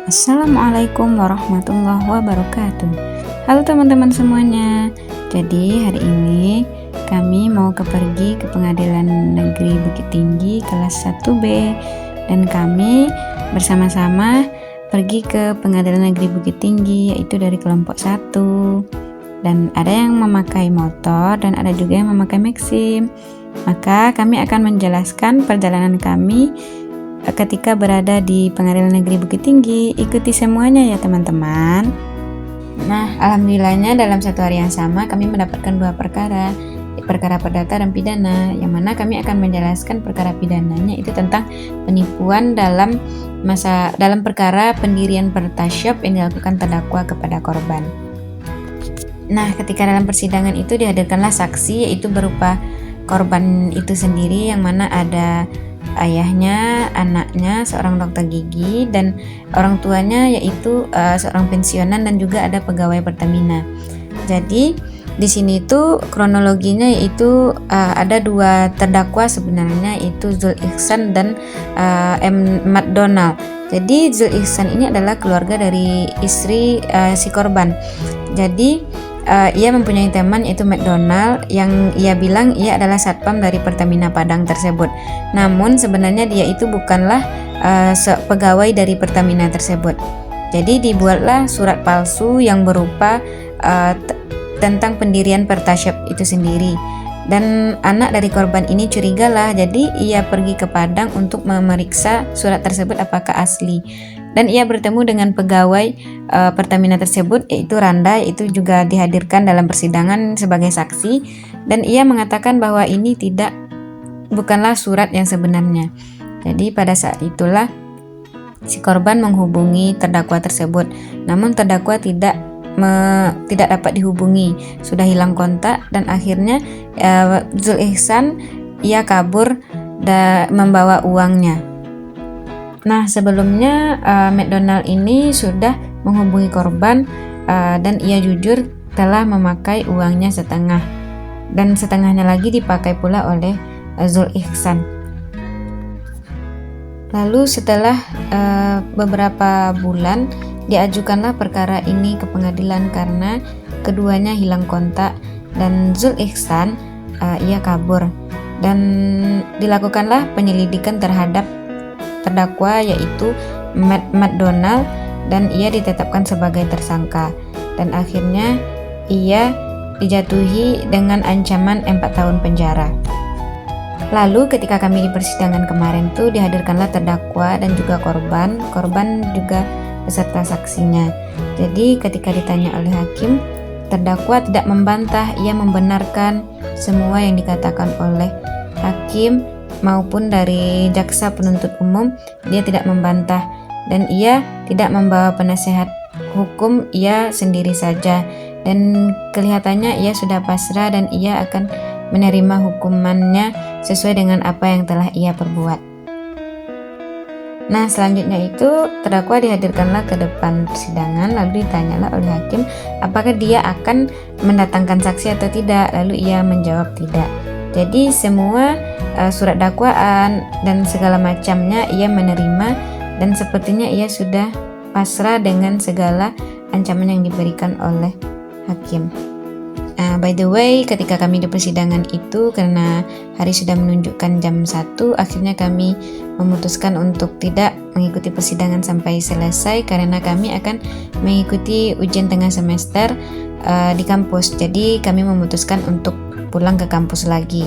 Assalamualaikum warahmatullahi wabarakatuh. Halo teman-teman semuanya. Jadi hari ini kami mau pergi ke Pengadilan Negeri Bukit Tinggi kelas 1B, dan kami bersama-sama pergi ke Pengadilan Negeri Bukit Tinggi, yaitu dari kelompok 1. Dan ada yang memakai motor dan ada juga yang memakai Maxim. Maka kami akan menjelaskan perjalanan kami ketika berada di Pengadilan Negeri Bukit Tinggi. Ikuti semuanya ya teman-teman. Nah, alhamdulillahnya dalam satu hari yang sama kami mendapatkan 2 perkara perdata dan pidana, yang mana kami akan menjelaskan perkara pidananya itu tentang penipuan dalam perkara pendirian pertasyop yang dilakukan terdakwa kepada korban. Nah, ketika dalam persidangan itu dihadirkanlah saksi, yaitu berupa korban itu sendiri, yang mana ada ayahnya, anaknya, seorang dokter gigi, dan orang tuanya yaitu seorang pensiunan dan juga ada pegawai Pertamina. Jadi di sini itu kronologinya yaitu ada 2 terdakwa sebenarnya, yaitu Zul Ihsan dan M. McDonald. Jadi Zul Ihsan ini adalah keluarga dari istri si korban. Jadi ia mempunyai teman yaitu McDonald, yang ia bilang ia adalah satpam dari Pertamina Padang tersebut. Namun sebenarnya dia itu bukanlah pegawai dari Pertamina tersebut. Jadi dibuatlah surat palsu yang berupa tentang pendirian pertasyop itu sendiri. Dan anak dari korban ini curigalah, jadi ia pergi ke Padang untuk memeriksa surat tersebut apakah asli. Dan ia bertemu dengan pegawai Pertamina tersebut, yaitu Randa, itu juga dihadirkan dalam persidangan sebagai saksi, dan ia mengatakan bahwa ini bukanlah surat yang sebenarnya. Jadi pada saat itulah si korban menghubungi terdakwa tersebut, namun terdakwa tidak dapat dihubungi, sudah hilang kontak, dan akhirnya Zul Ihsan ia kabur dan membawa uangnya. Nah, sebelumnya McDonald ini sudah menghubungi korban dan ia jujur telah memakai uangnya setengah, dan setengahnya lagi dipakai pula oleh Zul Ihsan. Lalu setelah beberapa bulan diajukanlah perkara ini ke pengadilan karena keduanya hilang kontak dan Zul Ihsan ia kabur, dan dilakukanlah penyelidikan terhadap terdakwa yaitu McDonald, dan ia ditetapkan sebagai tersangka, dan akhirnya ia dijatuhi dengan ancaman 4 tahun penjara. Lalu ketika kami di persidangan kemarin tuh dihadirkanlah terdakwa dan juga korban juga beserta saksinya. Jadi ketika ditanya oleh hakim, terdakwa tidak membantah, ia membenarkan semua yang dikatakan oleh hakim maupun dari jaksa penuntut umum. Dia tidak membantah dan ia tidak membawa penasehat hukum, ia sendiri saja, dan kelihatannya ia sudah pasrah dan ia akan menerima hukumannya sesuai dengan apa yang telah ia perbuat. Nah, selanjutnya itu terdakwa dihadirkanlah ke depan persidangan, lalu ditanyalah oleh hakim apakah dia akan mendatangkan saksi atau tidak, lalu ia menjawab tidak. Jadi semua surat dakwaan dan segala macamnya ia menerima, dan sepertinya ia sudah pasrah dengan segala ancaman yang diberikan oleh hakim. By the way, ketika kami di persidangan itu, karena hari sudah menunjukkan jam 1, akhirnya kami memutuskan untuk tidak mengikuti persidangan sampai selesai karena kami akan mengikuti ujian tengah semester di kampus. Jadi kami memutuskan untuk pulang ke kampus lagi.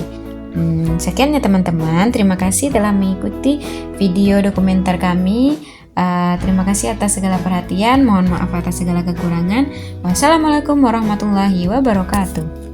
Sekian ya teman-teman, terima kasih telah mengikuti video dokumenter kami. Terima kasih atas segala perhatian, mohon maaf atas segala kekurangan. Wassalamualaikum warahmatullahi wabarakatuh.